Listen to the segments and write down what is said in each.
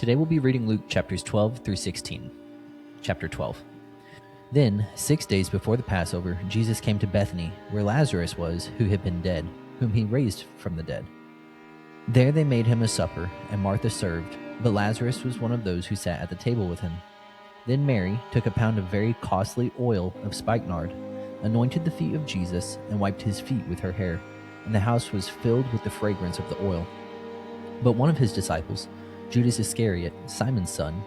Today we'll be reading Luke chapters 12 through 16. Chapter 12. Then, 6 days before the Passover, Jesus came to Bethany, where Lazarus was, who had been dead, whom he raised from the dead. There they made him a supper, and Martha served, but Lazarus was one of those who sat at the table with him. Then Mary took a pound of very costly oil of spikenard, anointed the feet of Jesus, and wiped his feet with her hair, and the house was filled with the fragrance of the oil. But one of his disciples, Judas Iscariot, Simon's son,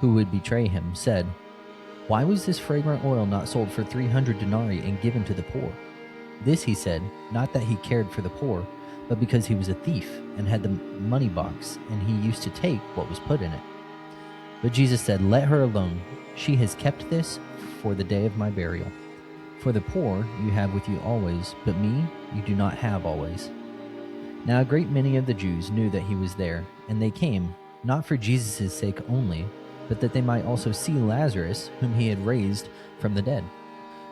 who would betray him, said, "Why was this fragrant oil not sold for 300 denarii and given to the poor?" This he said, not that he cared for the poor, but because he was a thief and had the money box, and he used to take what was put in it. But Jesus said, "Let her alone. She has kept this for the day of my burial. For the poor you have with you always, but me you do not have always." Now a great many of the Jews knew that he was there, and they came, not for Jesus' sake only, but that they might also see Lazarus, whom he had raised from the dead.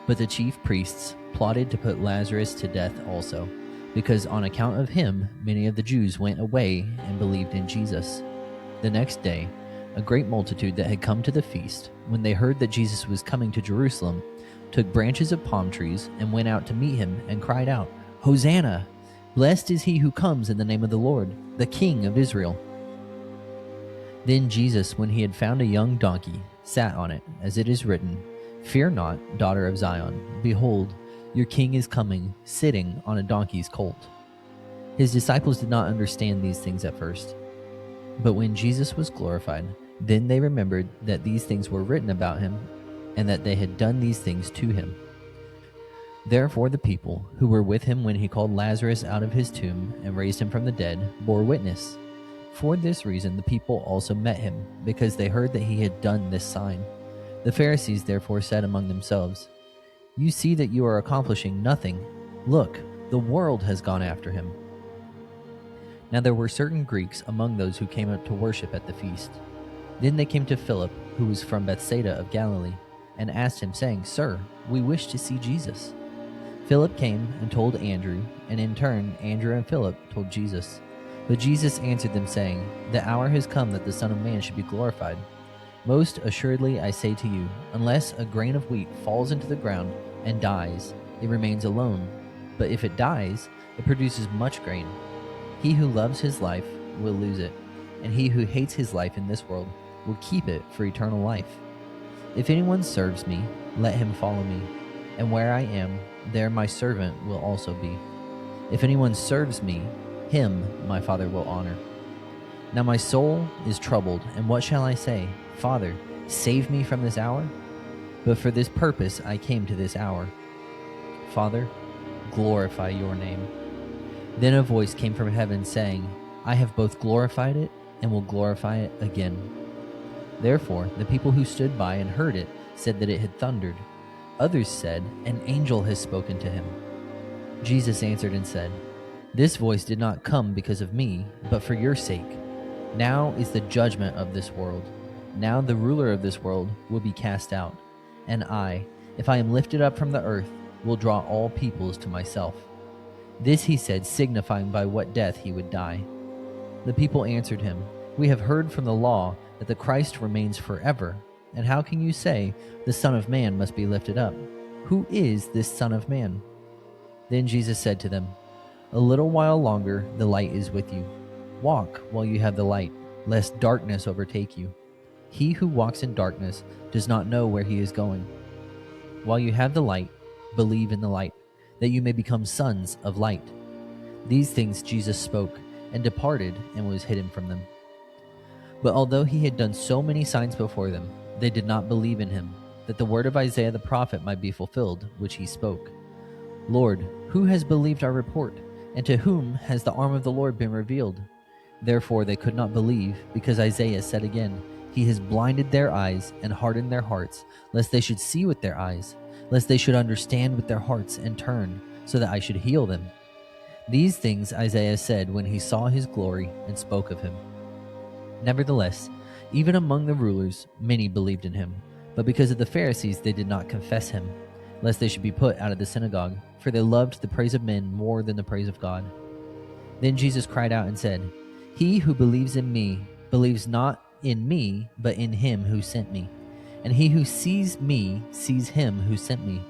But the chief priests plotted to put Lazarus to death also, because on account of him many of the Jews went away and believed in Jesus. The next day, a great multitude that had come to the feast, when they heard that Jesus was coming to Jerusalem, took branches of palm trees and went out to meet him and cried out, "Hosanna! Blessed is he who comes in the name of the Lord, the King of Israel." Then Jesus, when he had found a young donkey, sat on it, as it is written, "Fear not, daughter of Zion. Behold, your king is coming, sitting on a donkey's colt." His disciples did not understand these things at first. But when Jesus was glorified, then they remembered that these things were written about him, and that they had done these things to him. Therefore the people who were with him when he called Lazarus out of his tomb and raised him from the dead bore witness. For this reason the people also met him, because they heard that he had done this sign. The Pharisees therefore said among themselves, "You see that you are accomplishing nothing. Look, the world has gone after him." Now there were certain Greeks among those who came up to worship at the feast. Then they came to Philip, who was from Bethsaida of Galilee, and asked him, saying, "Sir, we wish to see Jesus." Philip came and told Andrew, and in turn Andrew and Philip told Jesus. But Jesus answered them, saying, "The hour has come that the Son of Man should be glorified. Most assuredly I say to you, unless a grain of wheat falls into the ground and dies, it remains alone. But if it dies, it produces much grain. He who loves his life will lose it, and he who hates his life in this world will keep it for eternal life. If anyone serves me, let him follow me, and where I am, there my servant will also be. If anyone serves me, him my Father will honor. Now my soul is troubled, and what shall I say? Father, save me from this hour? But for this purpose I came to this hour. Father, glorify your name." Then a voice came from heaven saying, "I have both glorified it and will glorify it again." Therefore the people who stood by and heard it said that it had thundered. Others said, "An angel has spoken to him." Jesus answered and said, "This voice did not come because of me, but for your sake. Now is the judgment of this world. Now the ruler of this world will be cast out. And I, if I am lifted up from the earth, will draw all peoples to myself." This he said, signifying by what death he would die. The people answered him, "We have heard from the law that the Christ remains forever. And how can you say, 'The Son of Man must be lifted up'? Who is this Son of Man?" Then Jesus said to them, "A little while longer the light is with you. Walk while you have the light, lest darkness overtake you. He who walks in darkness does not know where he is going. While you have the light, believe in the light, that you may become sons of light." These things Jesus spoke, and departed, and was hidden from them. But although he had done so many signs before them, they did not believe in him, that the word of Isaiah the prophet might be fulfilled, which he spoke. "Lord, who has believed our report? And to whom has the arm of the Lord been revealed?" Therefore they could not believe, because Isaiah said again, "He has blinded their eyes and hardened their hearts, lest they should see with their eyes, lest they should understand with their hearts and turn, so that I should heal them." These things Isaiah said when he saw his glory and spoke of him. Nevertheless, even among the rulers many believed in him, but because of the Pharisees they did not confess him, lest they should be put out of the synagogue, for they loved the praise of men more than the praise of God. Then Jesus cried out and said, "He who believes in me believes not in me, but in him who sent me. And he who sees me sees him who sent me.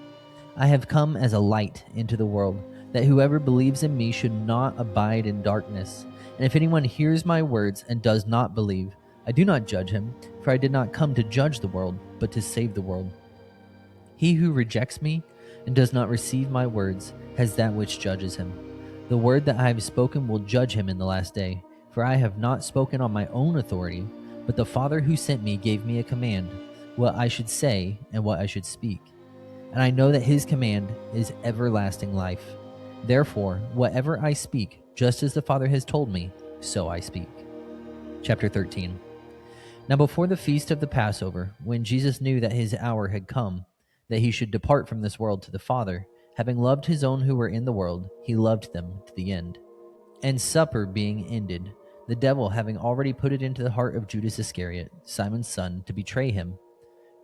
I have come as a light into the world, that whoever believes in me should not abide in darkness. And if anyone hears my words and does not believe, I do not judge him, for I did not come to judge the world, but to save the world. He who rejects me and does not receive my words has that which judges him. The word that I have spoken will judge him in the last day, for I have not spoken on my own authority, but the Father who sent me gave me a command, what I should say and what I should speak. And I know that his command is everlasting life. Therefore, whatever I speak, just as the Father has told me, so I speak. Chapter 13. Now before the feast of the Passover, when Jesus knew that his hour had come, that he should depart from this world to the Father, having loved his own who were in the world, he loved them to the end. And supper being ended, the devil having already put it into the heart of Judas Iscariot, Simon's son, to betray him,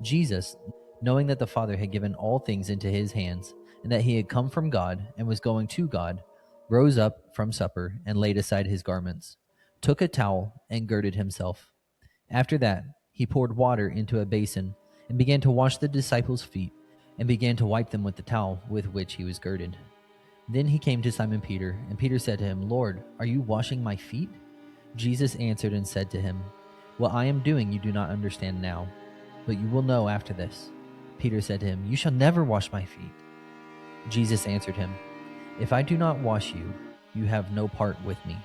Jesus, knowing that the Father had given all things into his hands, and that he had come from God and was going to God, rose up from supper and laid aside his garments, took a towel and girded himself. After that, he poured water into a basin and began to wash the disciples' feet and began to wipe them with the towel with which he was girded. Then he came to Simon Peter, and Peter said to him, Lord, are you washing my feet? Jesus answered and said to him, What I am doing you do not understand now, but you will know after this. Peter said to him, You shall never wash my feet. Jesus answered him, If I do not wash you, you have no part with me.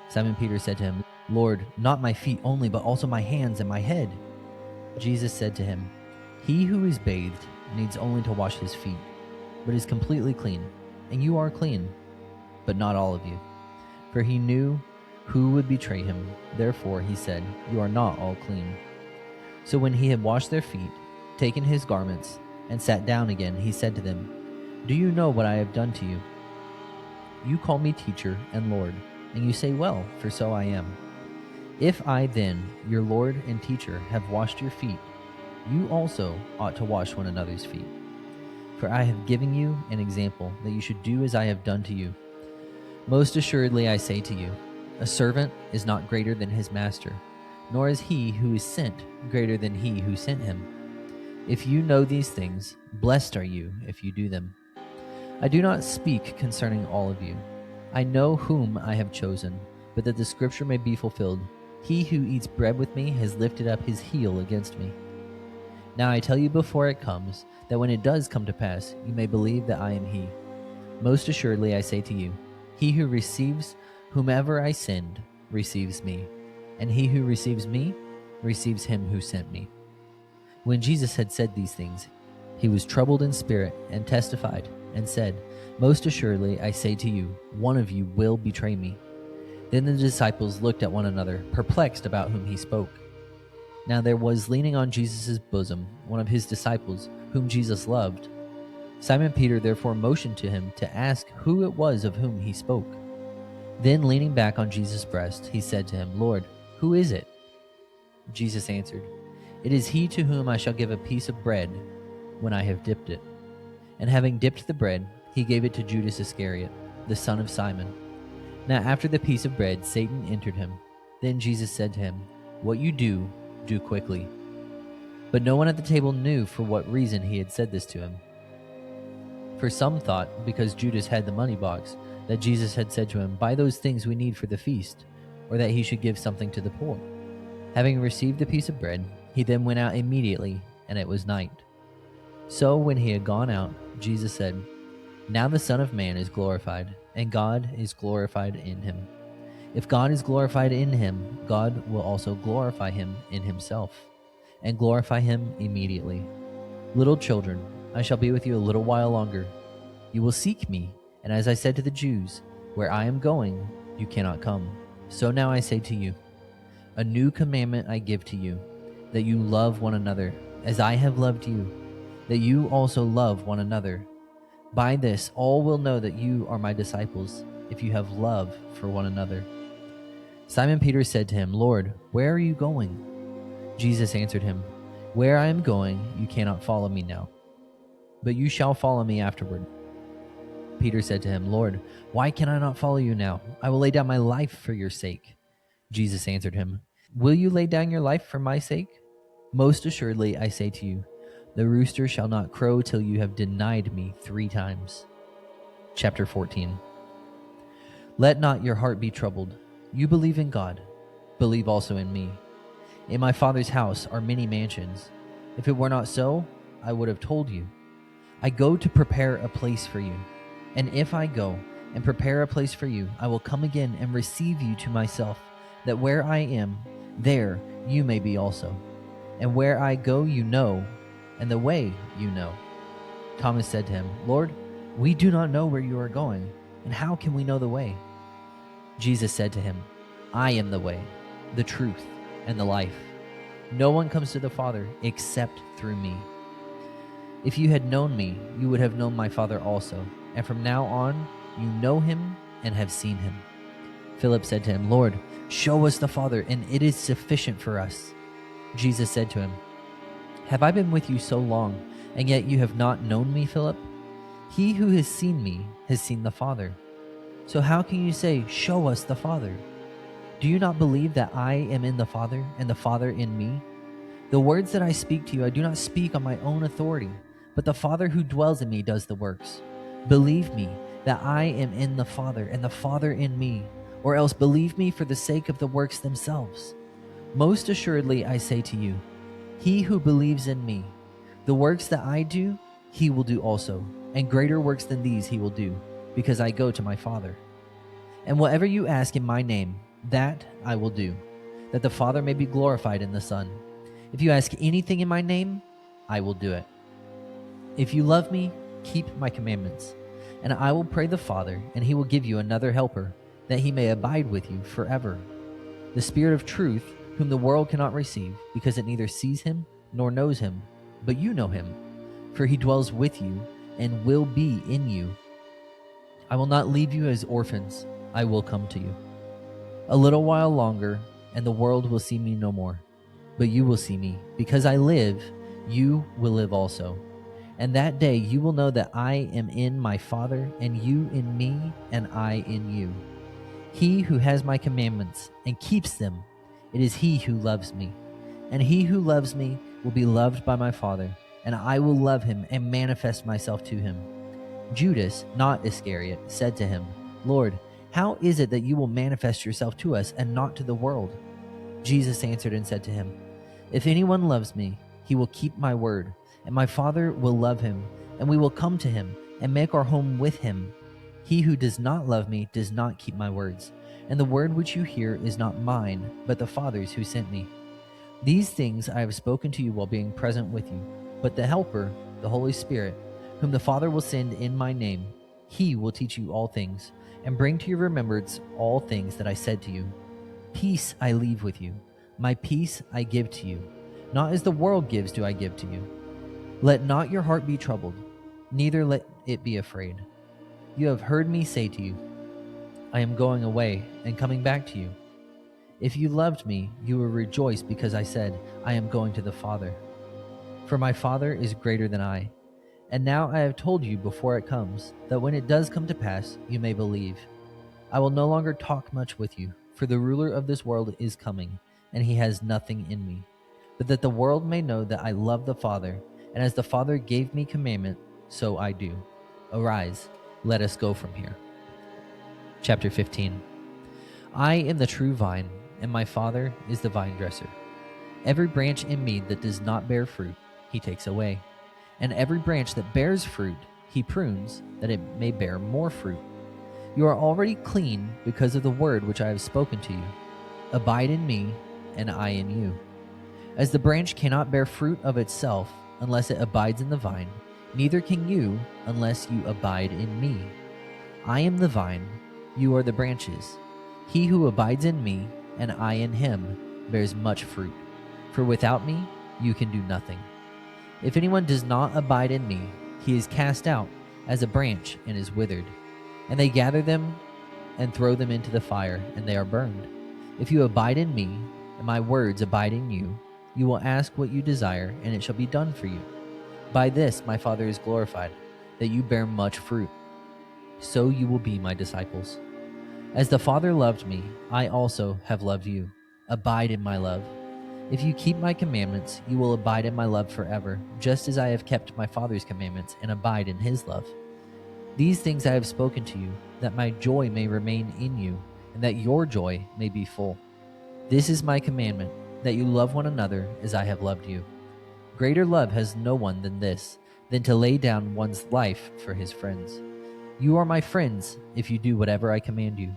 Simon Peter said to him, Lord, not my feet only, but also my hands and my head. Jesus said to him, He who is bathed needs only to wash his feet, but is completely clean, and you are clean, but not all of you. For he knew who would betray him. Therefore he said, You are not all clean. So when he had washed their feet, taken his garments, and sat down again, he said to them, Do you know what I have done to you? You call me teacher and Lord, and you say, Well, for so I am. If I then, your Lord and teacher, have washed your feet, you also ought to wash one another's feet. For I have given you an example that you should do as I have done to you. Most assuredly I say to you, a servant is not greater than his master, nor is he who is sent greater than he who sent him. If you know these things, blessed are you if you do them. I do not speak concerning all of you. I know whom I have chosen, but that the scripture may be fulfilled. He who eats bread with me has lifted up his heel against me. Now I tell you before it comes, that when it does come to pass, you may believe that I am he. Most assuredly I say to you, he who receives whomever I send receives me, and he who receives me receives him who sent me. When Jesus had said these things, he was troubled in spirit and testified and said, Most assuredly I say to you, one of you will betray me. Then the disciples looked at one another, perplexed about whom he spoke. Now there was leaning on Jesus' bosom one of his disciples, whom Jesus loved. Simon Peter therefore motioned to him to ask who it was of whom he spoke. Then leaning back on Jesus' breast, he said to him, Lord, who is it? Jesus answered, It is he to whom I shall give a piece of bread when I have dipped it. And having dipped the bread, he gave it to Judas Iscariot, the son of Simon. Now after the piece of bread, Satan entered him. Then Jesus said to him, What you do, do quickly. But no one at the table knew for what reason he had said this to him. For some thought, because Judas had the money box, that Jesus had said to him, Buy those things we need for the feast, or that he should give something to the poor. Having received the piece of bread, he then went out immediately, and it was night. So when he had gone out, Jesus said, Now the Son of Man is glorified, and God is glorified in him. If God is glorified in him, God will also glorify him in himself, and glorify him immediately. Little children, I shall be with you a little while longer. You will seek me, and as I said to the Jews, Where I am going, you cannot come. So now I say to you, A new commandment I give to you, that you love one another, as I have loved you, that you also love one another. By this all will know that you are my disciples, if you have love for one another. Simon Peter said to him, Lord, where are you going? Jesus answered him, Where I am going, you cannot follow me now, but you shall follow me afterward. Peter said to him, Lord, why can I not follow you now? I will lay down my life for your sake. Jesus answered him, Will you lay down your life for my sake? Most assuredly, I say to you, the rooster shall not crow till you have denied me 3 times. Chapter 14. Let not your heart be troubled. You believe in God. Believe also in me. In my Father's house are many mansions. If it were not so, I would have told you. I go to prepare a place for you. And if I go and prepare a place for you, I will come again and receive you to myself, that where I am, there you may be also. And where I go you know, and the way you know. Thomas said to him, Lord, we do not know where you are going, and how can we know the way? Jesus said to him, I am the way, the truth, and the life. No one comes to the Father except through me. If you had known me, you would have known my Father also, and from now on you know him and have seen him. Philip said to him, Lord, show us the Father, and it is sufficient for us. Jesus said to him, Have I been with you so long, and yet you have not known me, Philip? He who has seen me has seen the Father. So how can you say, Show us the Father? Do you not believe that I am in the Father, and the Father in me? The words that I speak to you, I do not speak on my own authority, but the Father who dwells in me does the works. Believe me that I am in the Father, and the Father in me, or else believe me for the sake of the works themselves. Most assuredly I say to you, he who believes in me, the works that I do, he will do also, and greater works than these he will do, because I go to my Father. And whatever you ask in my name, that I will do, that the Father may be glorified in the Son. If you ask anything in my name, I will do it. If you love me, keep my commandments, and I will pray the Father, and he will give you another helper, that he may abide with you forever. The Spirit of truth, whom the world cannot receive, because it neither sees him nor knows him, but you know him, for he dwells with you and will be in you. I will not leave you as orphans, I will come to you. A little while longer, and the world will see me no more, but you will see me. Because I live, you will live also. And that day you will know that I am in my Father, and you in me, and I in you. He who has my commandments and keeps them, it is he who loves me. And he who loves me will be loved by my Father, and I will love him and manifest myself to him. Judas, not Iscariot, said to him, Lord, how is it that you will manifest yourself to us and not to the world? Jesus answered and said to him, If anyone loves me, he will keep my word, and my Father will love him, and we will come to him and make our home with him. He who does not love me does not keep my words, and the word which you hear is not mine, but the Father's who sent me. These things I have spoken to you while being present with you. But the Helper, the Holy Spirit, whom the Father will send in my name, he will teach you all things, and bring to your remembrance all things that I said to you. Peace I leave with you, my peace I give to you. Not as the world gives do I give to you. Let not your heart be troubled, neither let it be afraid. You have heard me say to you, I am going away and coming back to you. If you loved me, you would rejoice because I said, I am going to the Father. For my Father is greater than I. And now I have told you before it comes, that when it does come to pass, you may believe. I will no longer talk much with you, for the ruler of this world is coming, and he has nothing in me. But that the world may know that I love the Father, and as the Father gave me commandment, so I do. Arise, let us go from here. Chapter 15. I am the true vine, and my Father is the vine dresser. Every branch in me that does not bear fruit, he takes away. And every branch that bears fruit, he prunes, that it may bear more fruit. You are already clean because of the word which I have spoken to you. Abide in me, and I in you. As the branch cannot bear fruit of itself unless it abides in the vine, neither can you unless you abide in me. I am the vine, you are the branches. He who abides in me, and I in him, bears much fruit. For without me, you can do nothing. If anyone does not abide in me, he is cast out as a branch and is withered. And they gather them and throw them into the fire, and they are burned. If you abide in me, and my words abide in you, you will ask what you desire, and it shall be done for you. By this my Father is glorified, that you bear much fruit. So you will be my disciples. As the Father loved me, I also have loved you. Abide in my love. If you keep my commandments, you will abide in my love forever, just as I have kept my Father's commandments and abide in his love. These things I have spoken to you, that my joy may remain in you, and that your joy may be full. This is my commandment, that you love one another as I have loved you. Greater love has no one than this, than to lay down one's life for his friends. You are my friends if you do whatever I command you.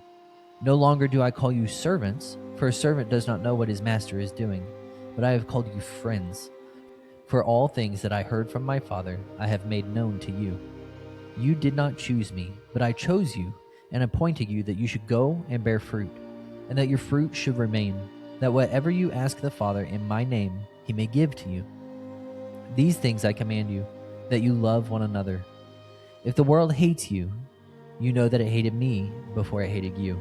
No longer do I call you servants, for a servant does not know what his master is doing, but I have called you friends. For all things that I heard from my Father I have made known to you. You did not choose me, but I chose you and appointed you that you should go and bear fruit, and that your fruit should remain, that whatever you ask the Father in my name he may give to you. These things I command you, that you love one another. If the world hates you, you know that it hated me before it hated you.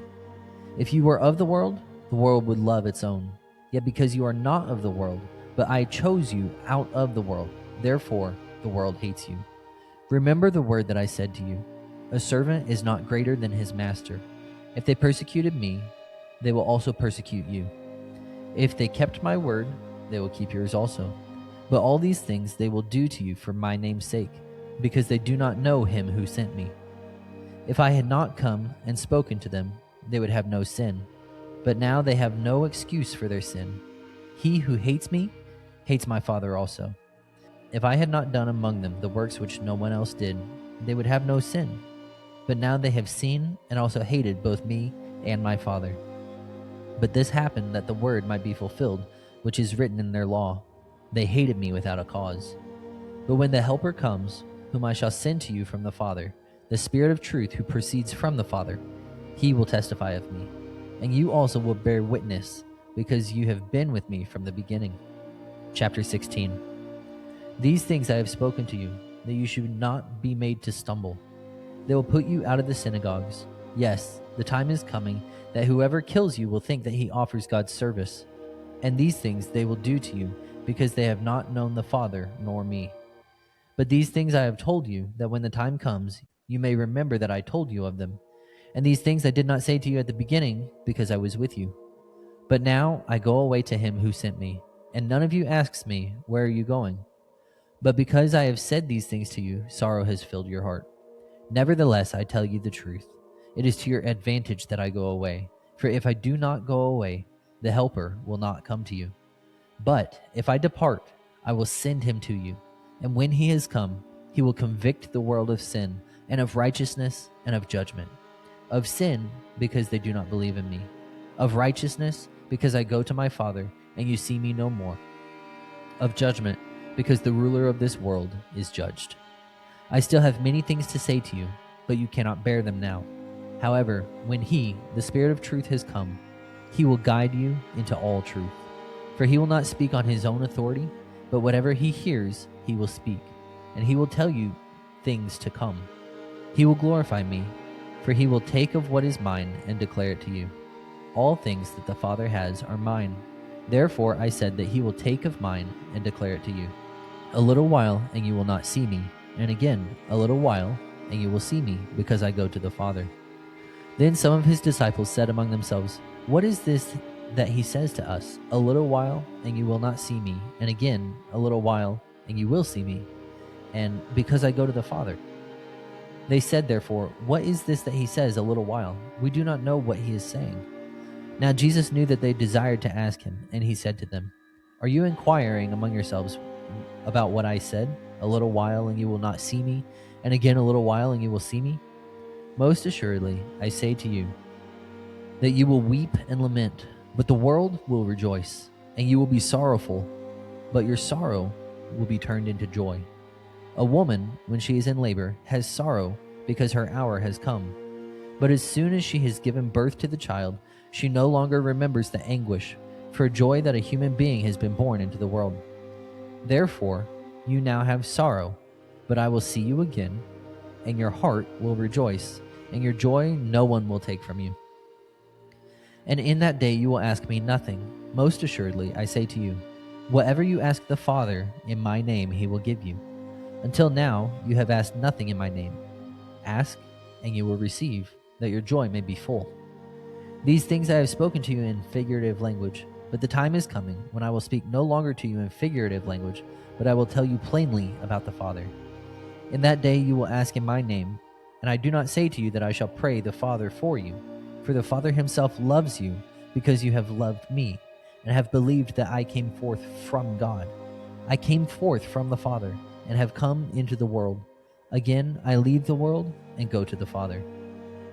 If you were of the world would love its own. Yet because you are not of the world, but I chose you out of the world, therefore the world hates you. Remember the word that I said to you. A servant is not greater than his master. If they persecuted me, they will also persecute you. If they kept my word, they will keep yours also. But all these things they will do to you for my name's sake, because they do not know him who sent me. If I had not come and spoken to them, they would have no sin. But now they have no excuse for their sin. He who hates me hates my Father also. If I had not done among them the works which no one else did, they would have no sin. But now they have seen and also hated both me and my Father. But this happened that the word might be fulfilled, which is written in their law. They hated me without a cause. But when the Helper comes, whom I shall send to you from the Father, the Spirit of truth who proceeds from the Father, he will testify of me. And you also will bear witness, because you have been with me from the beginning. Chapter 16. These things I have spoken to you, that you should not be made to stumble. They will put you out of the synagogues. Yes, the time is coming that whoever kills you will think that he offers God service. And these things they will do to you, because they have not known the Father nor me. But these things I have told you, that when the time comes, you may remember that I told you of them. And these things I did not say to you at the beginning, because I was with you. But now I go away to him who sent me, and none of you asks me, where are you going? But because I have said these things to you, sorrow has filled your heart. Nevertheless, I tell you the truth. It is to your advantage that I go away. For if I do not go away, the Helper will not come to you. But if I depart, I will send him to you. And when he has come, he will convict the world of sin, and of righteousness, and of judgment. Of sin, because they do not believe in me. Of righteousness, because I go to my Father, and you see me no more. Of judgment, because the ruler of this world is judged. I still have many things to say to you, but you cannot bear them now. However, when he, the Spirit of truth, has come, he will guide you into all truth. For he will not speak on his own authority, but whatever he hears, he will speak, and he will tell you things to come. He will glorify me, for he will take of what is mine and declare it to you. All things that the Father has are mine. Therefore I said that he will take of mine and declare it to you. A little while, and you will not see me, and again a little while, and you will see me, because I go to the Father. Then some of his disciples said among themselves, What is this that he says to us? A little while, and you will not see me, and again a little while, and you will see me, and because I go to the Father. They said therefore, What is this that he says, a little while? We do not know what he is saying. Now Jesus knew that they desired to ask him, and he said to them, Are you inquiring among yourselves about what I said? A little while, and you will not see me, and again a little while, and you will see me? Most assuredly, I say to you, that you will weep and lament, but the world will rejoice, and you will be sorrowful, but your sorrow will be turned into joy. A woman, when she is in labor, has sorrow, because her hour has come. But as soon as she has given birth to the child, she no longer remembers the anguish, for joy that a human being has been born into the world. Therefore, you now have sorrow, but I will see you again, and your heart will rejoice, and your joy no one will take from you. And in that day you will ask me nothing. Most assuredly, I say to you, whatever you ask the Father in my name, he will give you. Until now, you have asked nothing in my name. Ask, and you will receive, that your joy may be full. These things I have spoken to you in figurative language. But the time is coming when I will speak no longer to you in figurative language, but I will tell you plainly about the Father. In that day you will ask in my name, and I do not say to you that I shall pray the Father for you, for the Father himself loves you, because you have loved me, and have believed that I came forth from God. I came forth from the Father, and have come into the world. Again I leave the world and go to the Father.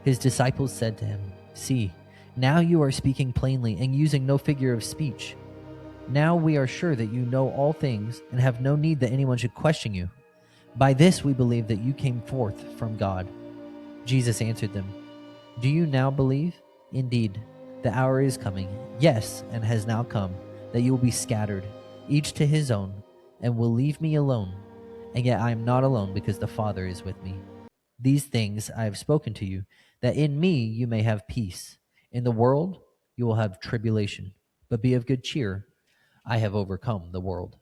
His disciples said to him, See, now you are speaking plainly and using no figure of speech. Now we are sure that you know all things and have no need that anyone should question you. By this we believe that you came forth from God. Jesus answered them, Do you now believe? Indeed, the hour is coming, yes, and has now come, that you will be scattered, each to his own, and will leave me alone. And yet I am not alone, because the Father is with me. These things I have spoken to you, that in me you may have peace. In the world you will have tribulation, but be of good cheer. I have overcome the world.